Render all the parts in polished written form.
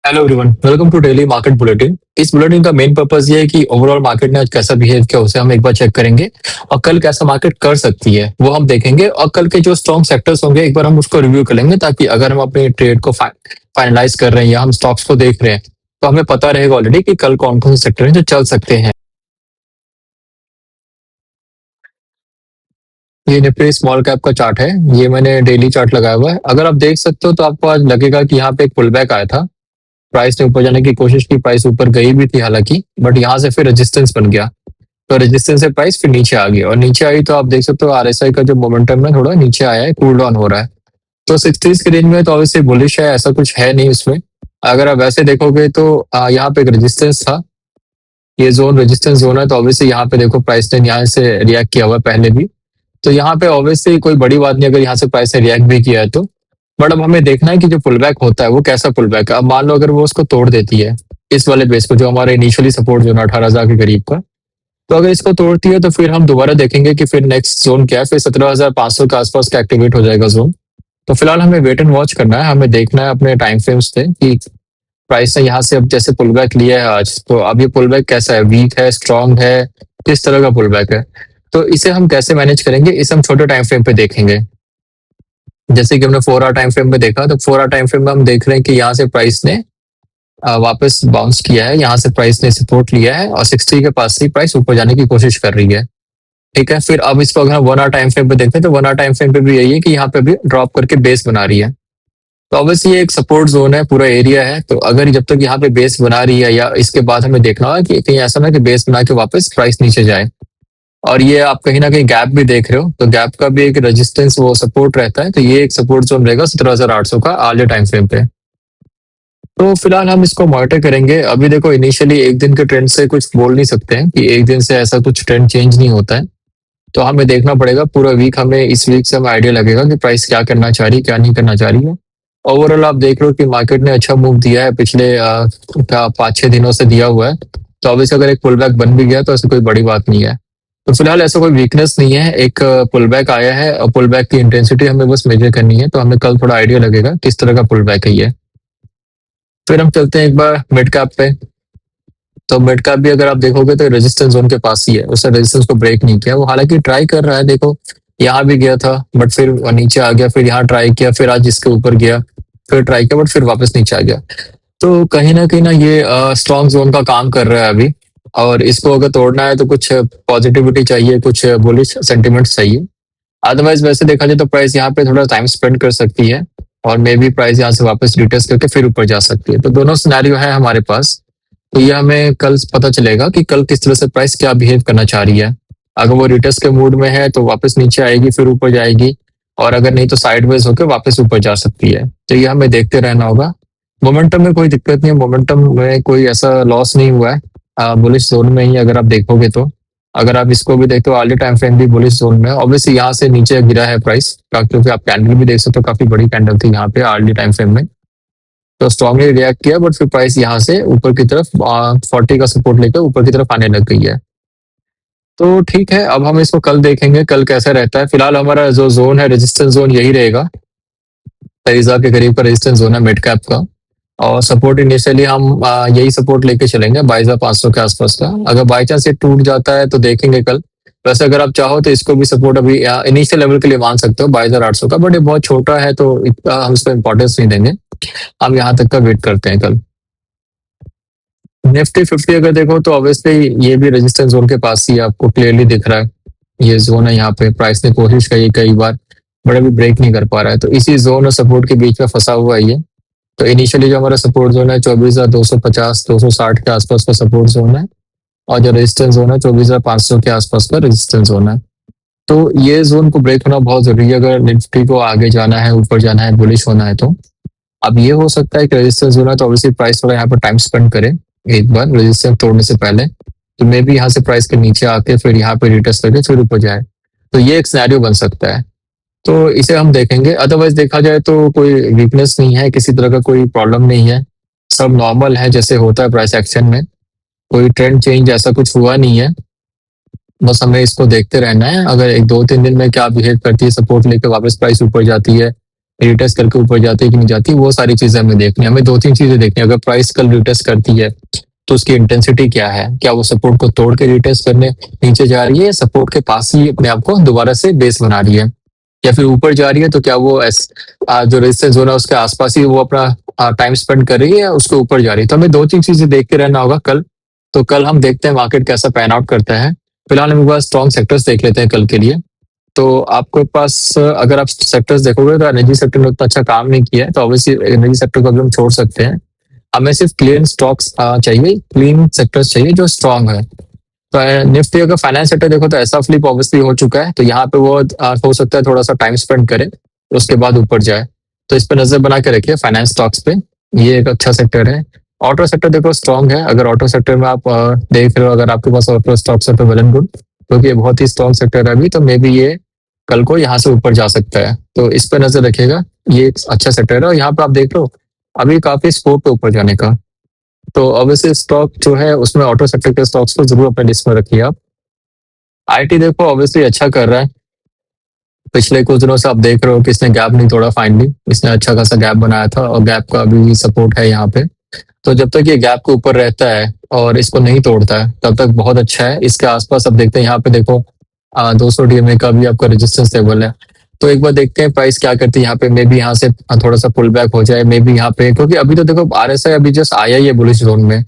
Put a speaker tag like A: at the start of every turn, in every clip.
A: Hello everyone, welcome to daily market bulletin. इस bulletin का main purpose ये है कि ओवरऑल मार्केट ने आज कैसा बिहेव किया उसे हम एक बार चेक करेंगे और कल कैसा मार्केट कर सकती है वो हम देखेंगे, और कल के जो स्ट्रॉन्ग सेक्टर्स होंगे एक बार हम उसको रिव्यू कर लेंगे, ताकि अगर हम अपने ट्रेड को फाइनलाइज कर रहे हैं या हम स्टॉक्स को देख रहे हैं तो हमें पता रहेगा ऑलरेडी कि कल कौन कौन से सेक्टर हैं जो चल सकते हैं। ये निफ्टी स्मॉल कैप का चार्ट है, ये मैंने डेली चार्ट लगाया हुआ है। अगर आप देख सकते हो तो आपको आज लगेगा कि यहाँ पे एक पुल बैक आया था। प्राइस ने ऊपर जाने की कोशिश की, प्राइस ऊपर गई भी थी हालांकि, बट यहाँ से फिर रेजिस्टेंस बन गया। तो रेजिस्टेंस से प्राइस फिर नीचे आ गई, और नीचे आई तो आप देख सकते हो आरएसआई का जो मोमेंटम है थोड़ा नीचे आया है, कूल डाउन हो रहा है। तो 60s की रेंज में तो ऑब्वियसली बुलिश है, ऐसा कुछ है नहीं उसमें। अगर आप वैसे देखोगे तो यहाँ पे एक रेजिस्टेंस था, ये जोन रेजिस्टेंस जोन है, तो ऑब्वियसली यहाँ पे देखो प्राइस ने यहाँ से रिएक्ट किया हुआ है पहले भी। तो यहाँ पे ऑब्वियसली कोई बड़ी बात नहीं अगर यहाँ से प्राइस ने रिएक्ट भी किया है तो। बट अब हमें देखना है कि जो पुल बैक होता है वो कैसा पुल बैक है। अब मान लो अगर वो उसको तोड़ देती है इस वाले बेस को, जो हमारे इनिशियली सपोर्ट जोन 18,000 के करीब का, तो अगर इसको तोड़ती है तो फिर हम दोबारा देखेंगे कि फिर नेक्स्ट जोन क्या है। फिर 17,500 के आसपास का एक्टिवेट हो जाएगा जोन। तो फिलहाल हमें वेट एंड वॉच करना है, हमें देखना है अपने टाइम फ्रेम्स पे कि प्राइस ने यहाँ से अब जैसे पुल बैक लिया है आज, तो अब ये पुल बैक कैसा है, वीक है, स्ट्रांग है, किस तरह का पुल बैक है। तो इसे हम कैसे मैनेज करेंगे, इसे हम छोटे टाइम फ्रेम पे देखेंगे। जैसे कि हमने 4 आवर टाइम फ्रेम में देखा, तो 4 आवर टाइम फ्रेम में हम देख रहे हैं कि यहाँ से प्राइस ने वापस बाउंस किया है, यहाँ से प्राइस ने सपोर्ट लिया है और 60 के पास से प्राइस ऊपर जाने की कोशिश कर रही है। ठीक है, फिर अब इसको अगर हम 1 आवर टाइम फ्रेम पे देखते हैं तो 1 आवर टाइम फ्रेम पे भी यही है कि यहाँ पे भी ड्रॉप करके बेस बना रही है। तो ऑब्वियसली ये एक सपोर्ट जोन है, पूरा एरिया है। तो अगर जब तक यहाँ पे बेस बना रही है, या इसके बाद हमें देखना होगा कि कहीं ऐसा ना कि बेस बना के वापस प्राइस नीचे जाए। और ये आप कहीं ना कहीं गैप भी देख रहे हो, तो गैप का भी एक रेजिस्टेंस वो सपोर्ट रहता है, तो ये एक सपोर्ट जोन रहेगा 17,800 का आर्ली टाइम फ्रेम पे। तो फिलहाल हम इसको मॉनिटर करेंगे। अभी देखो इनिशियली एक दिन के ट्रेंड से कुछ बोल नहीं सकते हैं कि एक दिन से ऐसा कुछ ट्रेंड चेंज नहीं होता है। तो हमें देखना पड़ेगा पूरा वीक, हमें इस वीक से हमें आइडिया लगेगा कि प्राइस क्या करना चाह रही है, क्या नहीं करना चाह रही है। ओवरऑल आप देख रहे हो कि मार्केट ने अच्छा मूव दिया है पिछले 5-6 दिनों से दिया हुआ है। तो ऑब्वियसली अगर एक पुल बैक बन भी गया तो ऐसी कोई बड़ी बात नहीं है। तो फिलहाल ऐसा कोई वीकनेस नहीं है, एक पुल बैक आया है और पुल बैक की इंटेंसिटी हमें बस मेजर करनी है, तो हमें कल थोड़ा आइडिया लगेगा किस तरह का पुल बैक है ये। फिर हम चलते हैं एक बार मिड कैप पे। तो मिड कैप भी अगर आप देखोगे तो रेजिस्टेंस जोन के पास ही है, उसने रेजिस्टेंस को ब्रेक नहीं किया। वो हालांकि ट्राई कर रहा है, देखो यहाँ भी गया था बट फिर नीचे आ गया, फिर यहाँ ट्राई किया, फिर आज इसके ऊपर गया, फिर ट्राई किया बट फिर वापस नीचे आ गया। तो कहीं ना ये स्ट्रॉन्ग जोन का काम कर रहा है अभी। और इसको अगर तोड़ना है तो कुछ पॉजिटिविटी चाहिए, कुछ बुलिश सेंटिमेंट चाहिए। अदरवाइज वैसे देखा जाए तो प्राइस यहाँ पे थोड़ा टाइम स्पेंड कर सकती है, और मे बी प्राइस यहाँ से वापस रिटेस्ट करके फिर ऊपर जा सकती है। तो दोनों सिनेरियो है हमारे पास। तो ये हमें कल पता चलेगा कि कल किस तरह से प्राइस क्या बिहेव करना चाह रही है। अगर वो रिटेस्ट के मूड में है तो वापस नीचे आएगी फिर ऊपर जाएगी, और अगर नहीं तो साइडवेज होकर वापस ऊपर जा सकती है। तो ये हमें देखते रहना होगा। मोमेंटम में कोई दिक्कत नहीं है, मोमेंटम में कोई ऐसा लॉस नहीं हुआ है, बुलिश जोन में ही अगर आप देखोगे तो। अगर आप इसको भी देखते हो अर्ली टाइम फ्रेम भी बुलिश जोन में, ऑब्वियसली यहाँ से नीचे गिरा है प्राइस, क्योंकि आप कैंडल भी देख सकते हो, काफी बड़ी कैंडल थी यहाँ पे अर्ली टाइम फ्रेम में। तो स्ट्रांगली रिएक्ट किया, बट फिर प्राइस यहाँ से ऊपर की तरफ 40 का सपोर्ट लेकर ऊपर की तरफ आने लग गई है। तो ठीक है, अब हम इसको कल देखेंगे कल कैसा रहता है। फिलहाल हमारा जो जोन है रेजिस्टेंस जोन यही रहेगा, 23,000 के करीब का रेजिस्टेंस जोन है मिड कैप का। और सपोर्ट इनिशियली हम यही सपोर्ट लेके चलेंगे 22,500 के आसपास का। अगर बाई चांस ये टूट जाता है तो देखेंगे कल। वैसे अगर आप चाहो तो इसको भी सपोर्ट अभी इनिशियल लेवल के लिए मान सकते हो 22,800 का, बट ये बहुत छोटा है तो इतना हम इसको इम्पोर्टेंस नहीं देंगे। हम यहाँ तक का वेट करते हैं कल। निफ्टी 50 अगर देखो तो ऑब्वियसली ये भी रेजिस्टेंस जोन के पास ही आपको क्लियरली दिख रहा है। ये जोन है, यहाँ पे प्राइस ने कोशिश करी कई बार बट अभी ब्रेक नहीं कर पा रहा है। तो इसी जोन और सपोर्ट के बीच में फंसा हुआ है ये। तो इनिशियली जो हमारा सपोर्ट जोन है 24,250 260 के आसपास का सपोर्ट जोन है, और जो रेजिस्टेंस जोन है 24,500 के आसपास का रेजिस्टेंस जोन है। तो ये जोन को ब्रेक होना बहुत जरूरी है अगर निफ्टी को आगे जाना है, ऊपर जाना है, बुलिश होना है तो। अब ये हो सकता है कि रेजिस्टेंस जोन है तो ऑब्वियसली प्राइस थोड़ा यहाँ पर टाइम स्पेंड करे एक बार रेजिस्टेंस तोड़ने से पहले। तो मे भी यहाँ से प्राइस के नीचे आके फिर यहाँ पे रिटेस्ट करके फिर ऊपर जाए। तो ये एक सिनेरियो बन सकता है, तो इसे हम देखेंगे। अदरवाइज देखा जाए तो कोई वीकनेस नहीं है, किसी तरह का कोई प्रॉब्लम नहीं है, सब नॉर्मल है जैसे होता है प्राइस एक्शन में। कोई ट्रेंड चेंज ऐसा कुछ हुआ नहीं है, बस हमें इसको देखते रहना है। अगर 1-2-3 दिन में क्या बिहेव करती है, सपोर्ट लेके वापस प्राइस ऊपर जाती है, रिटेस्ट करके ऊपर जाती है कि नहीं जाती, वो सारी चीजें हमें देखनी है। हमें दो तीन चीजें देखनी है। अगर प्राइस कल रिटेस्ट करती है तो उसकी इंटेंसिटी क्या है, क्या वो सपोर्ट को तोड़ के रिटेस्ट करने नीचे जा रही है, सपोर्ट के पास ही अपने आप को दोबारा से बेस बना रही है, या फिर ऊपर जा रही है, तो क्या वो जो रेजिस्टेंस जोन है उसके आसपास ही वो अपना टाइम स्पेंड कर रही है या उसके ऊपर जा रही है। तो हमें दो तीन चीजें देख के रहना होगा कल। तो कल हम देखते हैं मार्केट कैसा पैन आउट करता है। फिलहाल हम एक बार स्ट्रॉन्ग सेक्टर्स देख लेते हैं कल के लिए। तो आपके पास अगर आप सेक्टर्स देखोगे तो एनर्जी सेक्टर ने उतना अच्छा काम नहीं किया है, तो ऑब्वियसली एनर्जी सेक्टर को अभी हम छोड़ सकते हैं। हमें सिर्फ क्लीन स्टॉक्स चाहिए, क्लीन सेक्टर्स चाहिए जो स्ट्रांग है। तो निफ्टी अगर फाइनेंस सेक्टर देखो तो ऐसा फ्लिप ऑब्वियसली हो चुका है, तो यहाँ पे वो हो सकता है थोड़ा सा टाइम स्पेंड करे उसके बाद ऊपर जाए। तो इस पे नजर बना के रखिए फाइनेंस स्टॉक्स पे, ये एक अच्छा सेक्टर है। ऑटो सेक्टर देखो स्ट्रांग है, अगर ऑटो सेक्टर में आप देख रहे हो, अगर आपके पास ऑटो स्टॉक्स है तो वेल एंड गुड, क्योंकि ये बहुत ही स्ट्रांग सेक्टर है अभी, तो मे बी ये कल को यहाँ से ऊपर जा सकता है। तो इस पे नजर रखिएगा, ये एक अच्छा सेक्टर है। और यहाँ पे आप देख लो अभी काफी स्कोप है ऊपर जाने का। तो ऑब्वियसली स्टॉक जो है उसमें ऑटो सेक्टर के स्टॉक्स को जरूर अपने लिस्ट में रखिए आप। आईटी देखो ऑब्वियसली अच्छा कर रहा है, पिछले कुछ दिनों से आप देख रहे हो कि इसने गैप नहीं तोड़ा, फाइनली इसने अच्छा खासा गैप बनाया था और गैप का भी सपोर्ट है यहाँ पे। तो जब तक ये गैप के ऊपर रहता है और इसको नहीं तोड़ता है तब तक बहुत अच्छा है। इसके आसपास अब देखते हैं, यहाँ पे देखो 200 डीएमए का भी आपका रेजिस्टेंस लेवल है। तो एक बार देखते हैं प्राइस क्या करती है यहाँ पे, मे बी यहाँ से थोड़ा सा पुल बैक हो जाए, मे बी यहाँ पे, क्योंकि अभी तो देखो आरएसआई अभी जस्ट आया ही है बुलिश जोन में।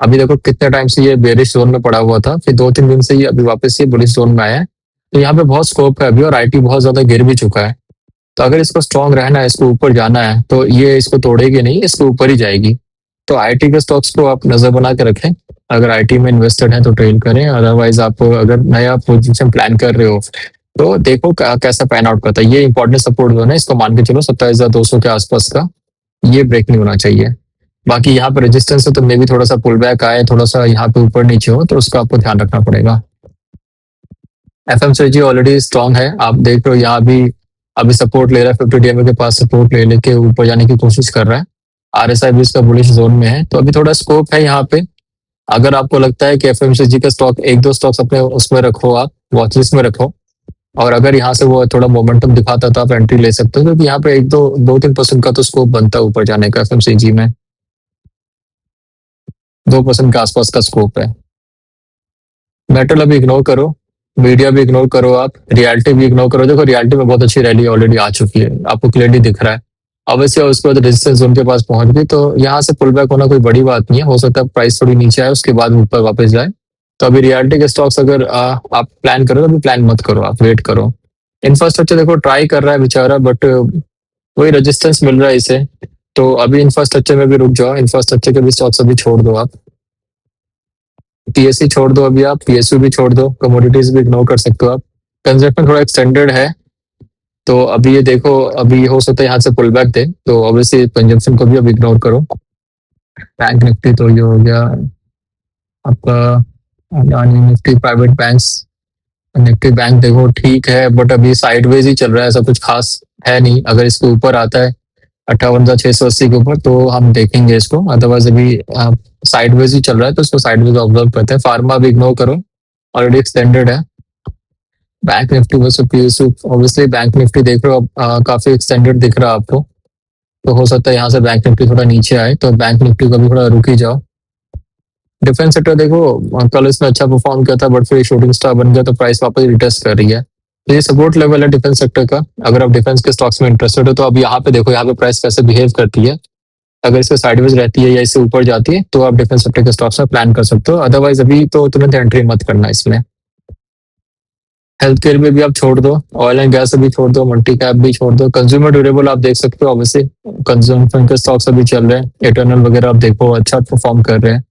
A: अभी देखो कितने टाइम से ये बेरिश जोन में पड़ा हुआ था, फिर 2-3 दिन से ये अभी वापस ये बुलिश जोन में आया है। तो यहाँ पे बहुत स्कोप है अभी, और आईटी बहुत ज्यादा गिर भी चुका है। तो अगर इसको स्ट्रांग रहना है, इसको ऊपर जाना है, तो ये इसको तोड़ेगी नहीं, इसको ऊपर ही जाएगी। तो आईटी के स्टॉक्स को आप नजर बना के रखें। अगर आईटी में इन्वेस्टेड है तो ट्रेड करें, अदरवाइज आप अगर नया पोजीशन प्लान कर रहे हो तो देखो कैसा पैन आउट करता है। ये इंपॉर्टेंट सपोर्ट जोन है, इसको मान के चलो 27,200 के आसपास का, ये ब्रेक नहीं होना चाहिए। बाकी यहाँ पे रेजिस्टेंस है तो मे भी थोड़ा सा पुल बैक आए, थोड़ा सा यहाँ पे ऊपर नीचे हो, तो उसका आपको ध्यान रखना पड़ेगा। एफएमसीजी ऑलरेडी स्ट्रांग है, आप देख रहे हो यहाँ भी अभी सपोर्ट ले रहा है, 50 डीएमए के पास सपोर्ट ले लेके ऊपर जाने की कोशिश कर रहा है। आरएसआई भी इसका बुलिश जोन में है, तो अभी थोड़ा स्कोप है यहाँ पे। अगर आपको लगता है कि एफएमसीजी का स्टॉक, एक दो स्टॉक्स अपने उसमें रखो, आप वॉच लिस्ट में रखो, और अगर यहाँ से वो थोड़ा मोमेंटम दिखाता तो आप एंट्री ले सकते हो, क्योंकि यहाँ पे 2-3% का तो स्कोप बनता है ऊपर जाने का एफएमसीजी में, 2% के आसपास का स्कोप है। मेटल अभी इग्नोर करो, मीडिया भी इग्नोर करो, आप रियलिटी भी इग्नोर करो। देखो रियलिटी में बहुत अच्छी रैली ऑलरेडी आ चुकी है, आपको क्लियरली दिख रहा है। अवश्य उसके बाद रेजिस्टेंस जोन के पास पहुंच गई, तो यहाँ से पुल बैक होना कोई बड़ी बात नहीं है। हो सकता है प्राइस थोड़ी नीचे आए उसके बाद ऊपर वापस जाए। तो अभी रियलिटी के स्टॉक्स अगर आप प्लान करो तो अभी प्लान मत करो, आप वेट करो। इंफ्रास्ट्रक्चर देखो ट्राई कर रहा है बेचारा, बट वही रेजिस्टेंस मिल रहा है इसे। तो अभी इंफ्रास्ट्रक्चर में भी रुक जाओ, इंफ्रास्ट्रक्चर के भी स्टॉक्स अभी छोड़ दो आप। पीएससी छोड़ दो अभी आप, पीएसयू भी छोड़ दो, कमोडिटीज भी इग्नोर कर सकते हो आप। कंजप्शन थोड़ा एक्सटेंडेड है, तो अभी ये देखो अभी हो सकता है यहाँ से पुल बैक दे, तो ऑब्वियसली कंजप्शन को भी अब इग्नोर करो। बैंक निफ्टी तो ये हो गया आपका, Adani Nifty, private banks. Nifty bank देखो ठीक है, बट अभी साइडवेज ही चल रहा है, ऐसा कुछ खास है नहीं। अगर इसके ऊपर आता है 58,680 के ऊपर तो हम देखेंगे इसको, अदरवाइज अभी साइडवेज ही चल रहा है, तो इसको साइडवेज ऑब्जर्व करते हैं। फार्मा भी इग्नोर करो, ऑलरेडी एक्सटेंडेड है। Bank Nifty versus PSU, obviously bank Nifty देख रहे हो अब काफी एक्सटेंडेड दिख रहा है आपको, तो हो सकता है यहाँ से बैंक निफ्टी थोड़ा नीचे आए, तो बैंक निफ्टी को भी थोड़ा रुक ही जाओ। डिफेंस सेक्टर देखो कल इसने अच्छा परफॉर्म किया था, बट फिर शूटिंग स्टार बन गया, तो प्राइस वापस रिटेस्ट कर रही है। तो ये सपोर्ट लेवल है डिफेंस सेक्टर का। अगर आप डिफेंस के स्टॉक्स में इंटरेस्टेड हो तो अब यहाँ पे देखो, यहाँ पे प्राइस कैसे बिहेव करती है। अगर इसके साइडवेज रहती है या इससे ऊपर जाती है तो आप डिफेंस सेक्टर के स्टॉक्स में प्लान कर सकते हो, अदरवाइज अभी तो तुरंत एंट्री मत करना इसमें। हेल्थ केयर में भी आप छोड़ दो, ऑयल एंड गैस भी छोड़ दो, मल्टी कैप भी छोड़ दो। कंज्यूमर ड्यूरेबल आप देख सकते हो, ऑब्वियसली कंज्यूमर के स्टॉक्स अभी चल रहे हैं, इटर्नल वगैरह आप देखो अच्छा परफॉर्म कर रहे हैं,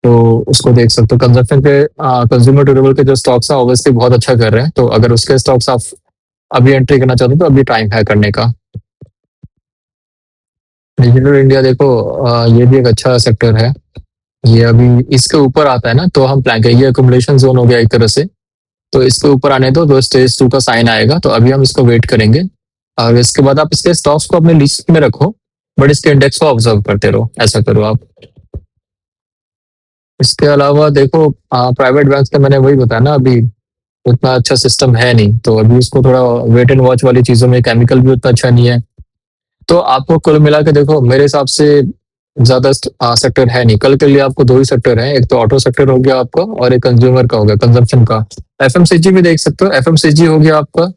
A: तो उसको देख सकते हो। कंजप्शन के कंज्यूमर ड्यूरेबल के जो स्टॉक्स हैं ऑब्वियसली बहुत अच्छा कर रहे हैं, तो अगर उसके स्टॉक्स आप अभी एंट्री करना चाहते हो तो अभी टाइम है करने का। डिजिटल इंडिया देखो ये भी एक अच्छा सेक्टर है, ये अभी इसके ऊपर आता है ना तो हम प्लान करेंगे, अकोमोडेशन जोन हो गया एक तरह से, तो इसके ऊपर आने दो, तो स्टेज 2 का साइन आएगा, तो अभी हम इसको वेट करेंगे। और इसके बाद आप इसके स्टॉक्स को अपने लिस्ट में रखो, बट इसके इंडेक्स को ऑब्जर्व करते रहो, ऐसा करो आप। इसके अलावा देखो प्राइवेट बैंक का मैंने वही बताया ना, अभी उतना अच्छा सिस्टम है नहीं, तो अभी उसको थोड़ा वेट एंड वॉच वाली चीजों में, केमिकल भी उतना अच्छा नहीं है, तो आपको कुल मिला के देखो मेरे हिसाब से ज्यादा सेक्टर है नहीं। कल के लिए आपको दो ही सेक्टर है, एक तो ऑटो सेक्टर हो गया आपका और एक कंज्यूमर का हो गया, कंजम्पशन का। एफएमसीजी भी देख सकते हो, एफएमसीजी हो गया आपका,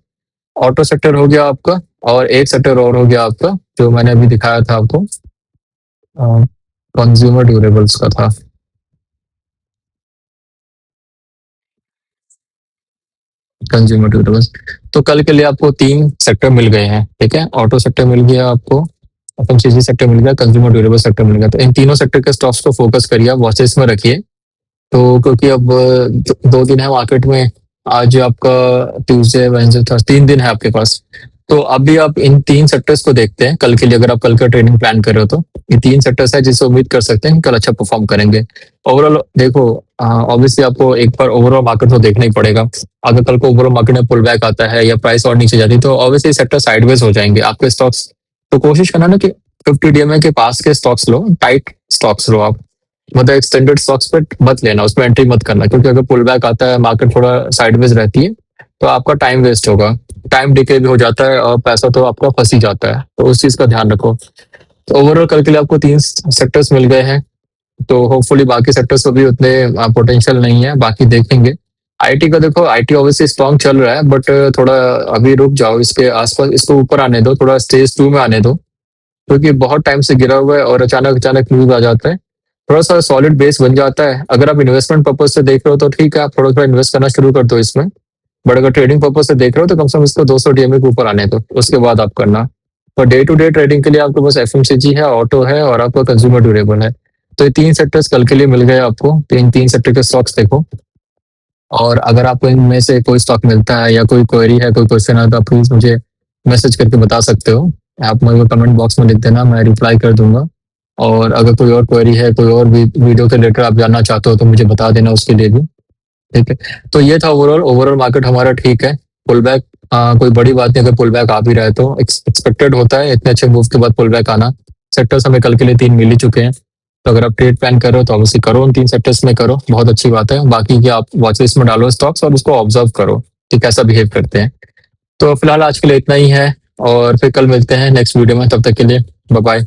A: ऑटो सेक्टर हो गया आपका, और एक सेक्टर और हो गया आपका जो मैंने अभी दिखाया था आपको, कंज्यूमर ड्यूरेबल्स का था। Consumer durables. तो कल के लिए आपको तीन सेक्टर मिल गए हैं, ठीक है। ऑटो सेक्टर मिल गया आपको, एफएमसीजी सेक्टर मिल गया, कंज्यूमर ड्यूरेबल सेक्टर मिल गया। तो इन तीनों सेक्टर के स्टॉक्स को फोकस करिए, आप वॉचेस में रखिए। तो क्योंकि अब दो दिन है मार्केट में, आज आपका ट्यूसडे वेडनेसडे थर्सडे, 3 दिन है आपके पास। तो अभी आप इन तीन सेक्टर्स को देखते हैं कल के लिए, अगर आप कल का ट्रेडिंग प्लान कर रहे हो तो ये तीन सेक्टर्स है जिससे उम्मीद कर सकते हैं कि कल अच्छा परफॉर्म करेंगे। ओवरऑल देखो, ऑब्वियसली आपको एक बार ओवरऑल मार्केट तो देखना ही पड़ेगा। अगर कल को ओवरऑल मार्केट में पुल बैक आता है या प्राइस और नीचे जाती है तो ऑब्वियसली सेक्टर साइडवेज हो जाएंगे आपके स्टॉक्स। तो कोशिश करना ना कि 50 DMA के पास के स्टॉक्स लो, टाइट स्टॉक्स लो आप। मतलब एक्सटेंडेड स्टॉक्स पे मत लेना, उसमें एंट्री मत करना, क्योंकि अगर पुल बैक आता है, मार्केट थोड़ा साइडवेज रहती है, तो आपका टाइम वेस्ट होगा, टाइम डिके भी हो जाता है और पैसा तो आपका फंस ही जाता है। तो उस चीज का ध्यान रखो। तो ओवरऑल कल के लिए आपको तीन सेक्टर्स मिल गए हैं। तो होपफुली बाकी सेक्टर्स को भी उतने पोटेंशियल नहीं है, बाकी देखेंगे। आईटी का देखो, आईटी ऑब्वियसली स्ट्रॉन्ग चल रहा है, बट थोड़ा अभी रुक जाओ, इसके आसपास इसको ऊपर आने दो, थोड़ा स्टेज 2 में आने दो, क्योंकि बहुत टाइम से गिरा हुआ है और अचानक अचानक न्यूज आ जाता है। थोड़ा सा सॉलिड बेस बन जाता है। अगर आप इन्वेस्टमेंट पर्पज से देख रहे हो तो ठीक है, आप थोड़ा थोड़ा इन्वेस्ट करना शुरू कर दो इसमें। बट अगर ट्रेडिंग पर्पज से देख रहे हो तो कम से कम इसको 200 DMA के ऊपर आने दो, उसके बाद आप करना। तो डे टू डे ट्रेडिंग के लिए आपके पास एफएमसीजी है, ऑटो है और आपका कंज्यूमर ड्यूरेबल है। तो ये तीन सेक्टर्स कल के लिए मिल गए आपको। तो इन तीन सेक्टर के स्टॉक्स देखो, और अगर आपको इनमें से कोई स्टॉक मिलता है या कोई क्वेरी है, कोई क्वेश्चन है, तो आप प्लीज मुझे मैसेज करके बता सकते हो। आप मेरे को कमेंट बॉक्स में लिख देना, मैं रिप्लाई कर दूंगा। और अगर कोई और क्वेरी है, कोई और भी वीडियो के रिलेटेड आप जानना चाहते हो तो मुझे बता देना उसके लिए भी, ठीक है। तो ये था ओवरऑल मार्केट हमारा ठीक है। पुल बैक कोई बड़ी बात नहीं, अगर पुल बैक आ भी रहा है तो एक्सपेक्टेड होता है इतने अच्छे मूव के बाद पुल बैक आना। सेक्टर्स हमें कल के लिए तीन मिल ही चुके हैं। तो अगर आप ट्रेड प्लान कर रहे हो तो ऑब्वियसली करो, उन तीन सेक्टर्स में करो, बहुत अच्छी बात है। बाकी की आप वॉच लिस्ट में डालो स्टॉक्स और उसको ऑब्जर्व करो कि कैसा बिहेव करते हैं। तो फिलहाल आज के लिए इतना ही है, और फिर कल मिलते हैं नेक्स्ट वीडियो में। तब तक के लिए बाय बाय।